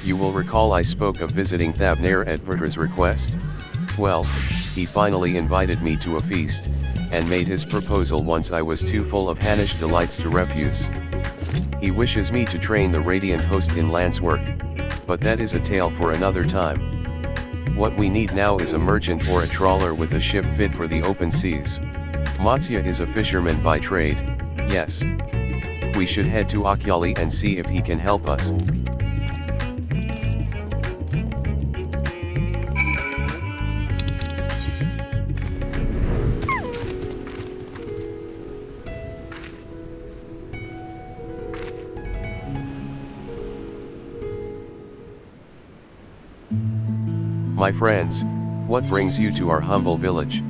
You will recall I spoke of visiting Thavnair at Vertra's request? Well, he finally invited me to a feast, and made his proposal once I was too full of Hannish delights to refuse. He wishes me to train the Radiant host in lance work, but that is a tale for another time. What we need now is a merchant or a trawler with a ship fit for the open seas. Matsya is a fisherman by trade, yes. We should head to Akyali and see if he can help us. My friends, what brings you to our humble village?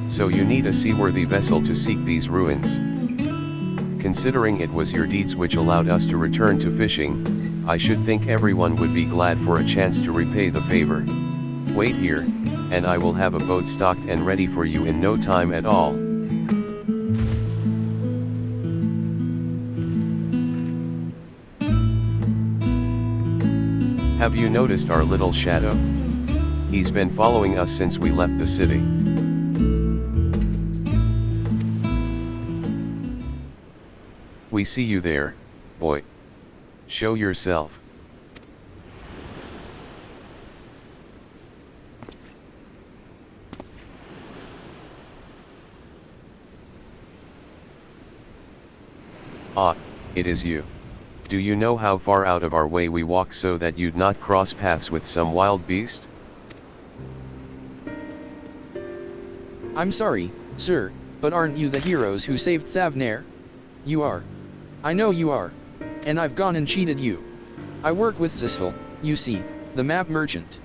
So you need a seaworthy vessel to seek these ruins. Considering it was your deeds which allowed us to return to fishing, I should think everyone would be glad for a chance to repay the favor. Wait here, and I will have a boat stocked and ready for you in no time at all. Have you noticed our little shadow? He's been following us since we left the city. We see you there, boy. Show yourself. Ah, it is you. Do you know how far out of our way we walk so that you'd not cross paths with some wild beast? I'm sorry, sir, but aren't you the heroes who saved Thavnair? You are. I know you are. And I've gone and cheated you. I work with Zishil, you see, the map merchant.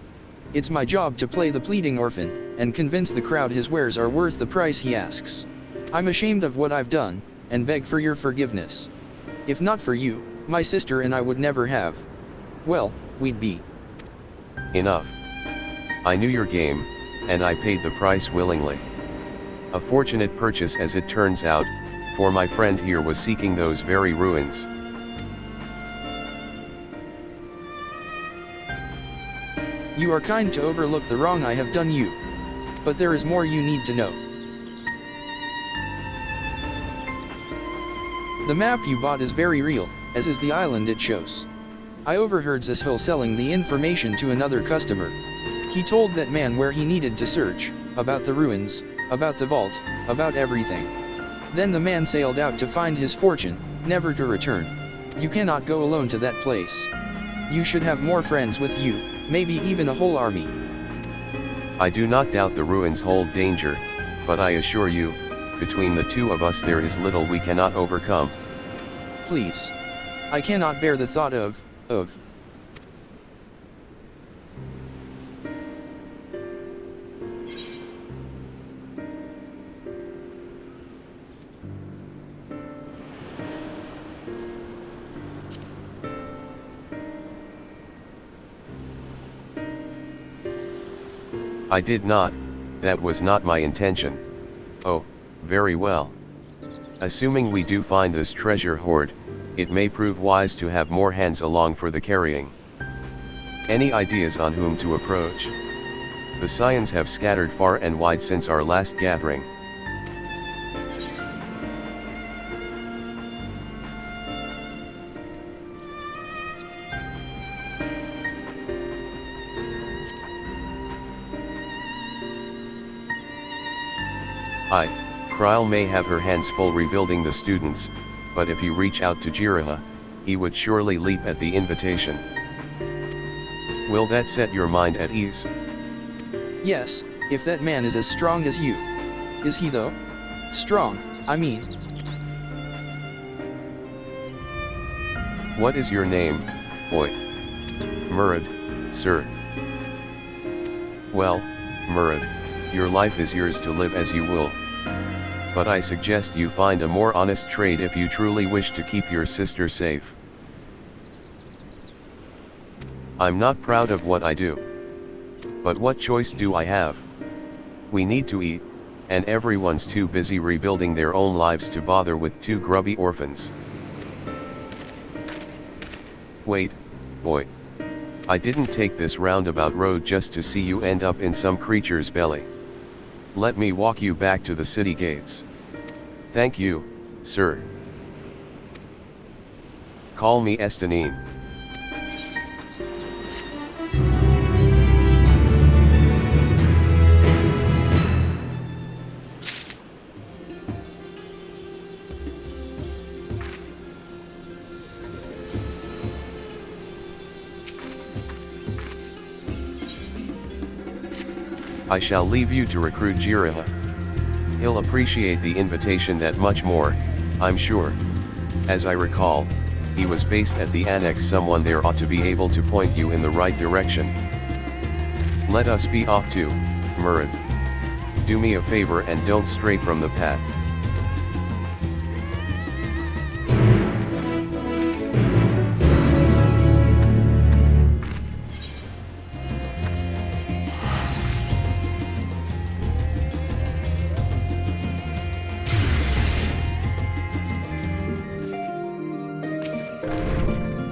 It's my job to play the pleading orphan, and convince the crowd his wares are worth the price he asks. I'm ashamed of what I've done, and beg for your forgiveness. If not for you, my sister and I would never have. Well, we'd be. Enough. I knew your game, and I paid the price willingly. A fortunate purchase as it turns out, for my friend here was seeking those very ruins. You are kind to overlook the wrong I have done you. But there is more you need to know. The map you bought is very real, as is the island it shows. I overheard Zishil selling the information to another customer. He told that man where he needed to search, about the ruins, about the vault, about everything. Then the man sailed out to find his fortune, never to return. You cannot go alone to that place. You should have more friends with you, maybe even a whole army. I do not doubt the ruins hold danger, but I assure you, between the two of us there is little we cannot overcome. Please. I cannot bear the thought of. I did not, that was not my intention. Oh, very well. Assuming we do find this treasure hoard, it may prove wise to have more hands along for the carrying. Any ideas on whom to approach? The Scions have scattered far and wide since our last gathering. Kryl may have her hands full rebuilding the students, but if you reach out to Jiraha, he would surely leap at the invitation. Will that set your mind at ease? Yes, if that man is as strong as you. Is he though? Strong, I mean. What is your name, boy? Murad, sir. Well, Murad, your life is yours to live as you will. But I suggest you find a more honest trade if you truly wish to keep your sister safe. I'm not proud of what I do. But what choice do I have? We need to eat, and everyone's too busy rebuilding their own lives to bother with two grubby orphans. Wait, boy. I didn't take this roundabout road just to see you end up in some creature's belly. Let me walk you back to the city gates. Thank you, sir. Call me Estanine. I shall leave you to recruit Jiraiya. He'll appreciate the invitation that much more, I'm sure. As I recall, he was based at the annex. Someone there ought to be able to point you in the right direction. Let us be off too, Murad. Do me a favor and don't stray from the path.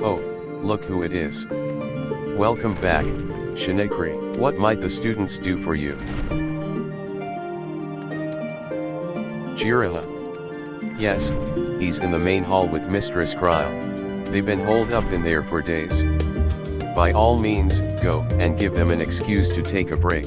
Oh, look who it is. Welcome back, Shinekri. What might the students do for you? Jiraiya. Yes, he's in the main hall with Mistress Cryle. They've been holed up in there for days. By all means, go and give them an excuse to take a break.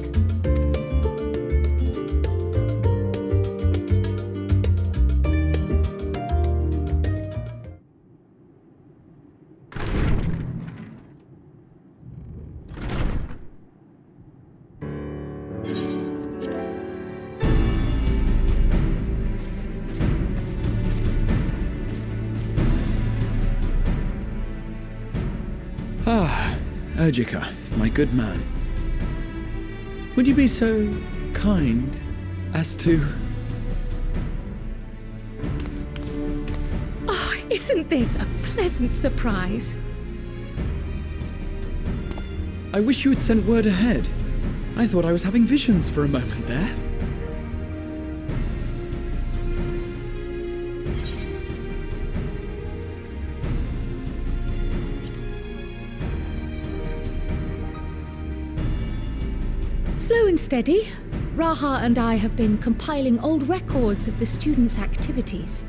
Urgika, my good man. Would you be so kind as to... Oh, isn't this a pleasant surprise? I wish you had sent word ahead. I thought I was having visions for a moment there. Slow and steady, Raha and I have been compiling old records of the students' activities.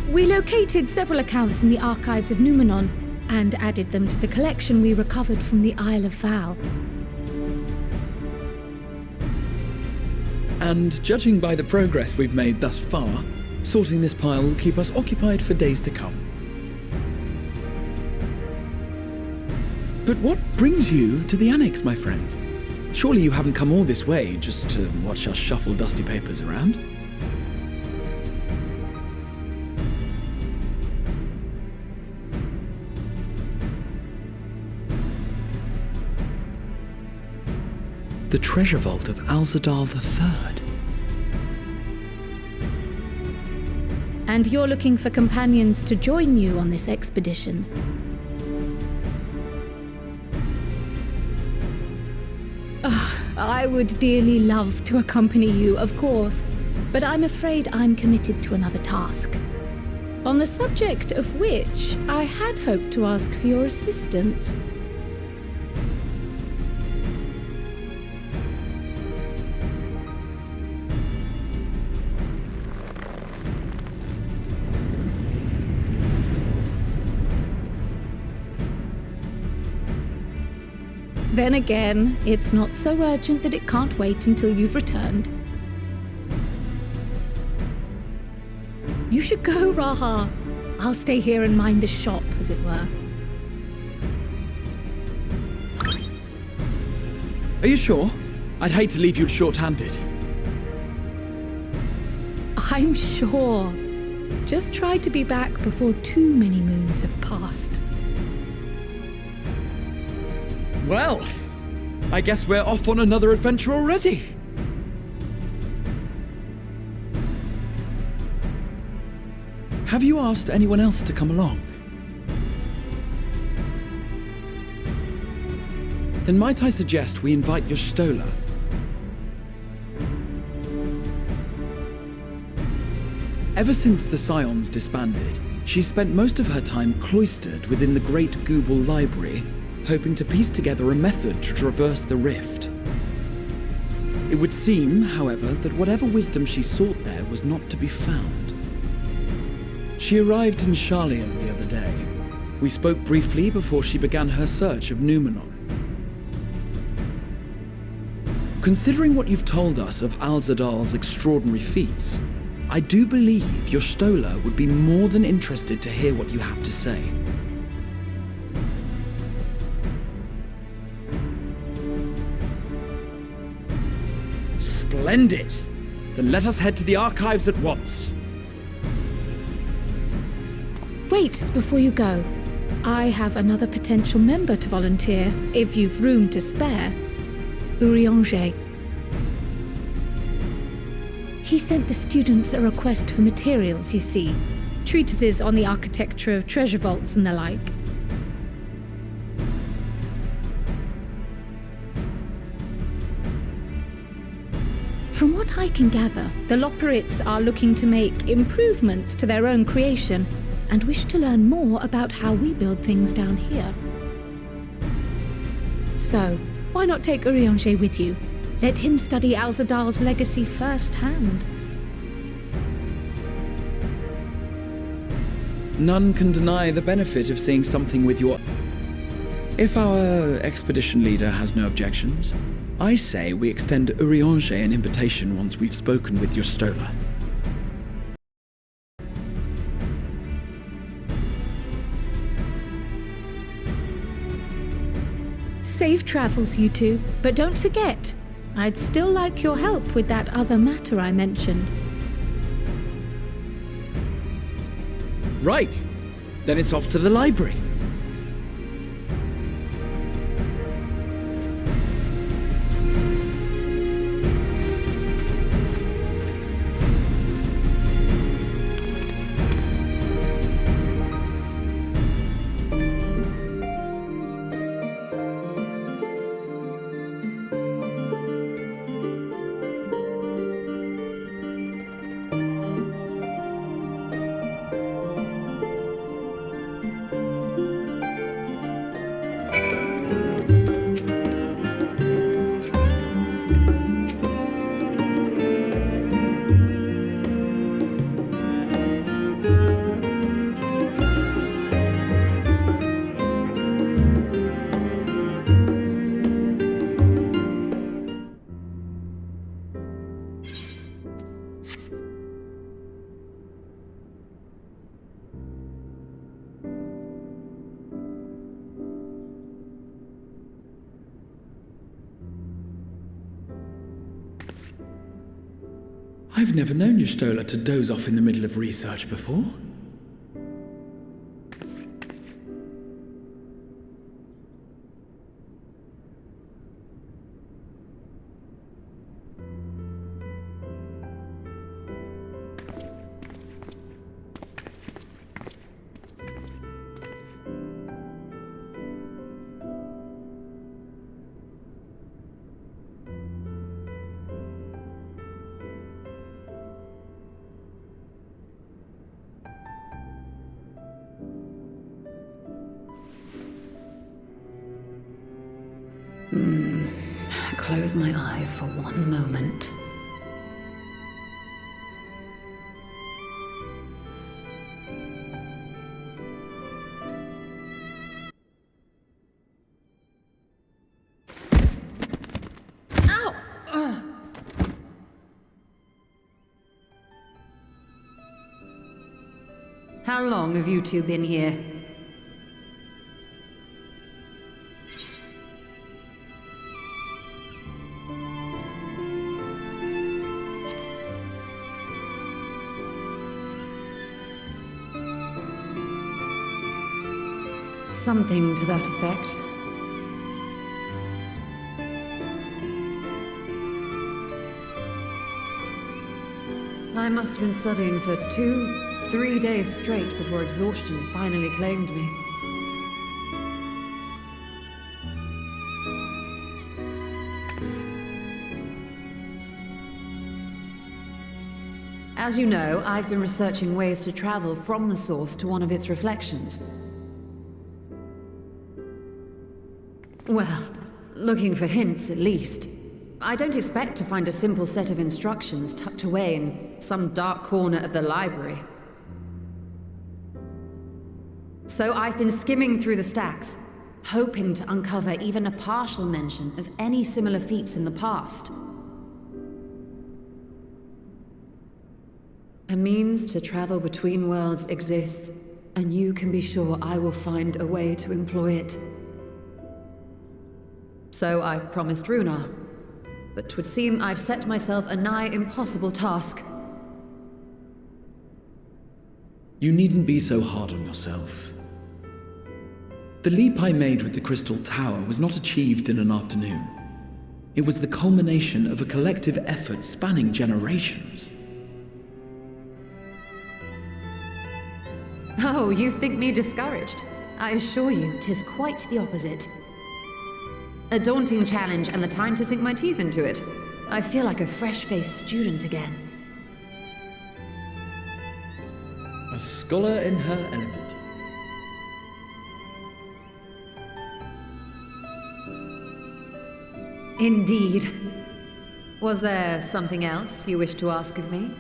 We located several accounts in the archives of Numenon and added them to the collection we recovered from the Isle of Val. And judging by the progress we've made thus far, sorting this pile will keep us occupied for days to come. But what brings you to the annex, my friend? Surely you haven't come all this way just to watch us shuffle dusty papers around? The treasure vault of Alzadal III. And you're looking for companions to join you on this expedition. I would dearly love to accompany you, of course, but I'm afraid I'm committed to another task, on the subject of which I had hoped to ask for your assistance. Then again, it's not so urgent that it can't wait until you've returned. You should go, Raha. I'll stay here and mind the shop, as it were. Are you sure? I'd hate to leave you short-handed. I'm sure. Just try to be back before too many moons have passed. Well, I guess we're off on another adventure already. Have you asked anyone else to come along? Then might I suggest we invite Jostola? Ever since the Scions disbanded, she's spent most of her time cloistered within the Great Gooble Library, hoping to piece together a method to traverse the rift. It would seem, however, that whatever wisdom she sought there was not to be found. She arrived in Charlian the other day. We spoke briefly before she began her search of Numenor. Considering what you've told us of Alzadal's extraordinary feats, I do believe Jostola would be more than interested to hear what you have to say. Splendid! Then let us head to the archives at once. Wait, before you go. I have another potential member to volunteer, if you've room to spare. Urianger. He sent the students a request for materials, you see. Treatises on the architecture of treasure vaults and the like. From what I can gather, the Loporrits are looking to make improvements to their own creation and wish to learn more about how we build things down here. So, why not take Urianger with you? Let him study Alzadal's legacy firsthand. None can deny the benefit of seeing something with your... If our expedition leader has no objections, I say we extend Urianger an invitation once we've spoken with Jostola. Safe travels, you two, but don't forget, I'd still like your help with that other matter I mentioned. Right! Then it's off to the library. I've never known Jostola to doze off in the middle of research before. Close my eyes for one moment. Ow! How long have you two been here? Something to that effect. I must have been studying for 2-3 days straight before exhaustion finally claimed me. As you know, I've been researching ways to travel from the source to one of its reflections. Well, looking for hints at least. I don't expect to find a simple set of instructions tucked away in some dark corner of the library. So I've been skimming through the stacks, hoping to uncover even a partial mention of any similar feats in the past. A means to travel between worlds exists, and you can be sure I will find a way to employ it. So I promised Runa, but 'twould seem I've set myself a nigh impossible task. You needn't be so hard on yourself. The leap I made with the Crystal Tower was not achieved in an afternoon. It was the culmination of a collective effort spanning generations. Oh, you think me discouraged? I assure you, 'tis quite the opposite. A daunting challenge and the time to sink my teeth into it. I feel like a fresh-faced student again. A scholar in her element. Indeed. Was there something else you wish to ask of me?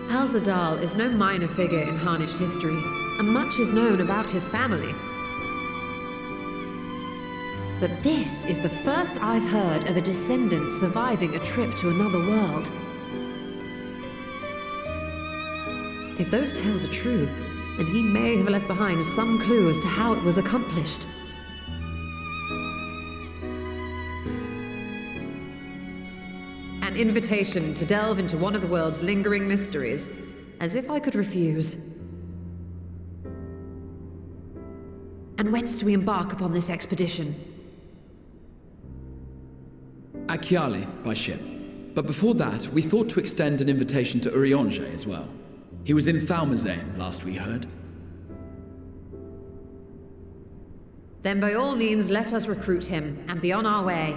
Al-Zadal is no minor figure in Harnish history, and much is known about his family. But this is the first I've heard of a descendant surviving a trip to another world. If those tales are true, then he may have left behind some clue as to how it was accomplished. An invitation to delve into one of the world's lingering mysteries, as if I could refuse. And whence do we embark upon this expedition? Akyali, by ship. But before that, we thought to extend an invitation to Urianger as well. He was in Thalmazane, last we heard. Then by all means, let us recruit him, and be on our way.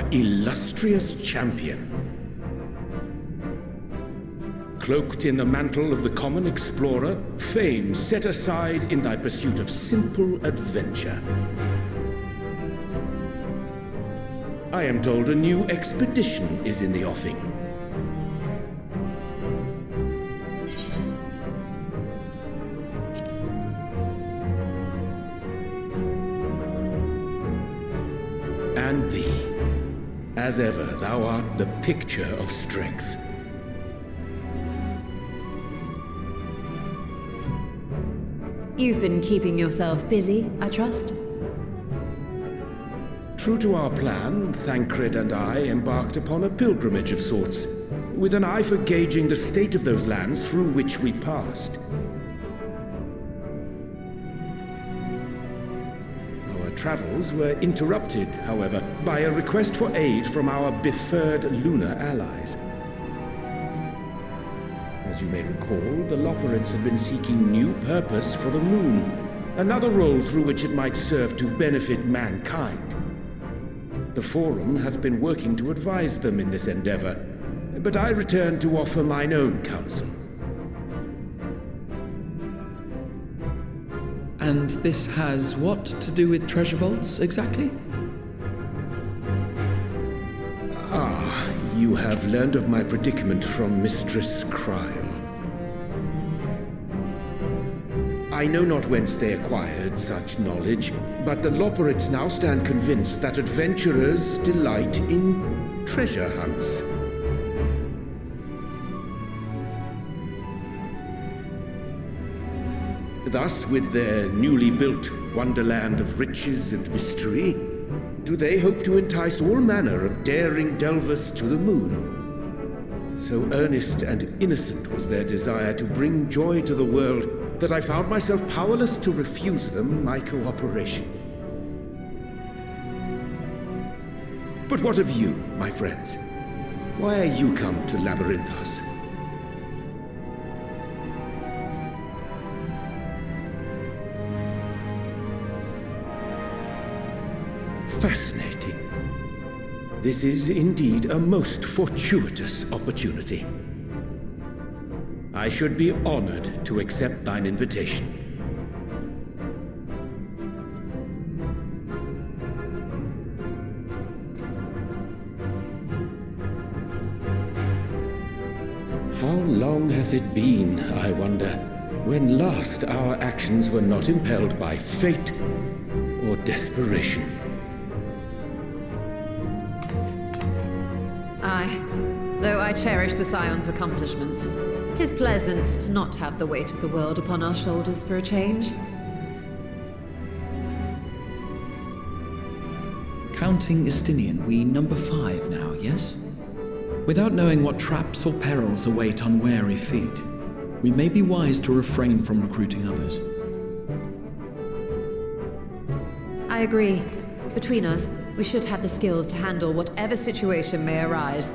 Illustrious champion. Cloaked in the mantle of the common explorer, fame set aside in thy pursuit of simple adventure. I am told a new expedition is in the offing. And thee. As ever, thou art the picture of strength. You've been keeping yourself busy, I trust? True to our plan, Thancred and I embarked upon a pilgrimage of sorts, with an eye for gauging the state of those lands through which we passed. Travels were interrupted, however, by a request for aid from our befurred lunar allies. As you may recall, the Loperids had been seeking new purpose for the moon, another role through which it might serve to benefit mankind. the Forum hath been working to advise them in this endeavor, but I return to offer mine own counsel. And this has what to do with treasure vaults, exactly? Ah, you have learned of my predicament from Mistress Cryle. I know not whence they acquired such knowledge, but the Loporrits now stand convinced that adventurers delight in treasure hunts. Thus, with their newly built wonderland of riches and mystery, do they hope to entice all manner of daring delvers to the moon. So earnest and innocent was their desire to bring joy to the world that I found myself powerless to refuse them my cooperation. But what of you, my friends? Why are you come to Labyrinthos? Fascinating. This is indeed a most fortuitous opportunity. I should be honored to accept thine invitation. How long hath it been, I wonder, when last our actions were not impelled by fate or desperation? Aye. Though I cherish the Scion's accomplishments, 'tis pleasant to not have the weight of the world upon our shoulders for a change. Counting Istinian, we number 5 now, yes? Without knowing what traps or perils await unwary feet, we may be wise to refrain from recruiting others. I agree. Between us, we should have the skills to handle whatever situation may arise.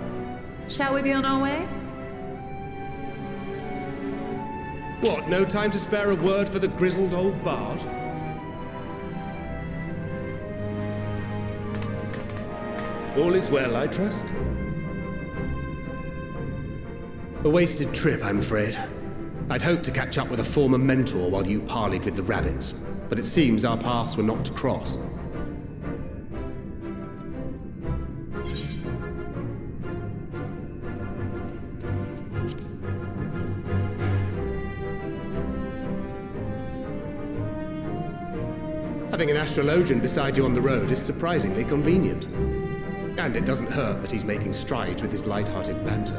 Shall we be on our way? What, no time to spare a word for the grizzled old bard? All is well, I trust? A wasted trip, I'm afraid. I'd hoped to catch up with a former mentor while you parleyed with the rabbits, but it seems our paths were not to cross. Having an astrologian beside you on the road is surprisingly convenient. And it doesn't hurt that he's making strides with his light-hearted banter.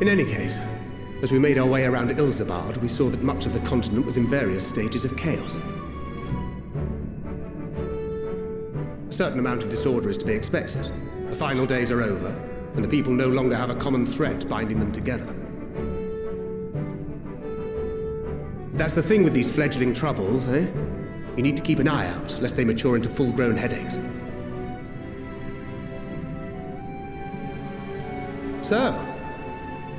In any case, as we made our way around Ilzabard, we saw that much of the continent was in various stages of chaos. A certain amount of disorder is to be expected. The final days are over, and the people no longer have a common threat binding them together. That's the thing with these fledgling troubles, eh? You need to keep an eye out, lest they mature into full-grown headaches. So,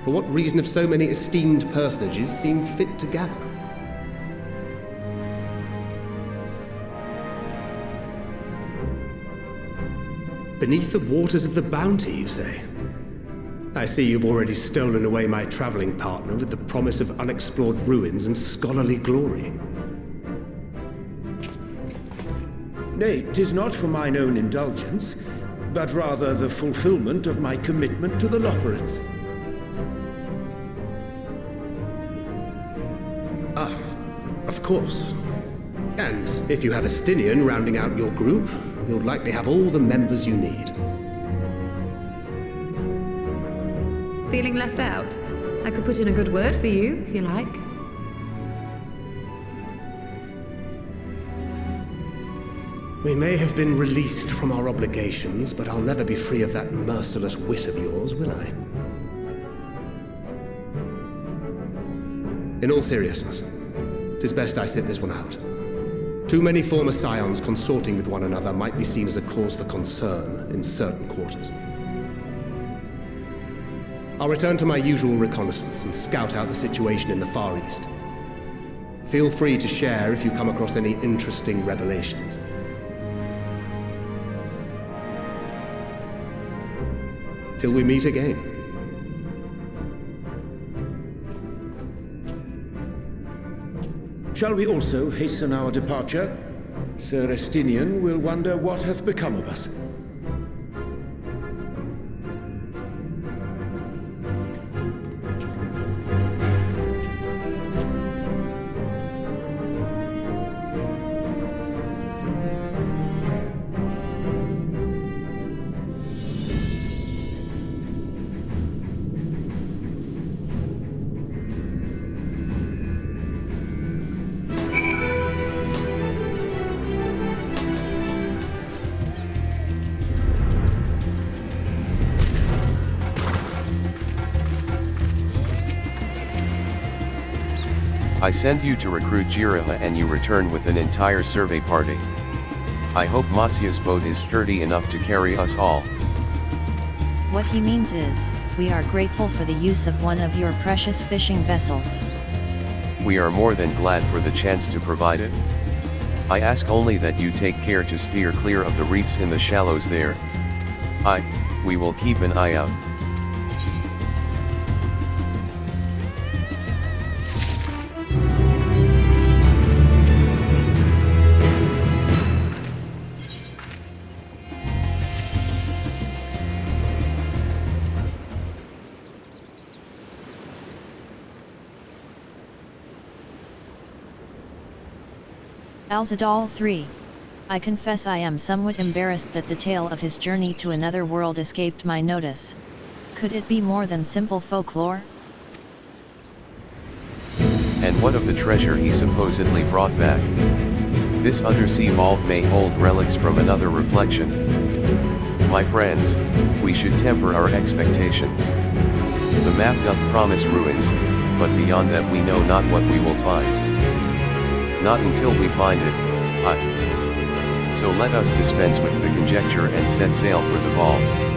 for what reason have so many esteemed personages seemed fit to gather? Beneath the waters of the Bounty, you say? I see you've already stolen away my traveling partner with the promise of unexplored ruins and scholarly glory. Nay, 'tis not for mine own indulgence, but rather the fulfillment of my commitment to the Loporrits. Ah, of course. And if you have Estinian rounding out your group, you'll likely have all the members you need. Feeling left out? I could put in a good word for you, if you like. We may have been released from our obligations, but I'll never be free of that merciless wit of yours, will I? In all seriousness, 'tis best I sit this one out. Too many former scions consorting with one another might be seen as a cause for concern in certain quarters. I'll return to my usual reconnaissance and scout out the situation in the Far East. Feel free to share if you come across any interesting revelations. Till we meet again. Shall we also hasten our departure? Sir Estinian will wonder what hath become of us. I send you to recruit Jiraha and you return with an entire survey party. I hope Matsuya's boat is sturdy enough to carry us all. What he means is, we are grateful for the use of one of your precious fishing vessels. We are more than glad for the chance to provide it. I ask only that you take care to steer clear of the reefs in the shallows there. We will keep an eye out. Alzadal 3. I confess I am somewhat embarrassed that the tale of his journey to another world escaped my notice. Could it be more than simple folklore? And what of the treasure he supposedly brought back? This undersea vault may hold relics from another reflection. My friends, we should temper our expectations. The map doth promise ruins, but beyond that we know not what we will find. Not until we find it, So let us dispense with the conjecture and set sail for the vault.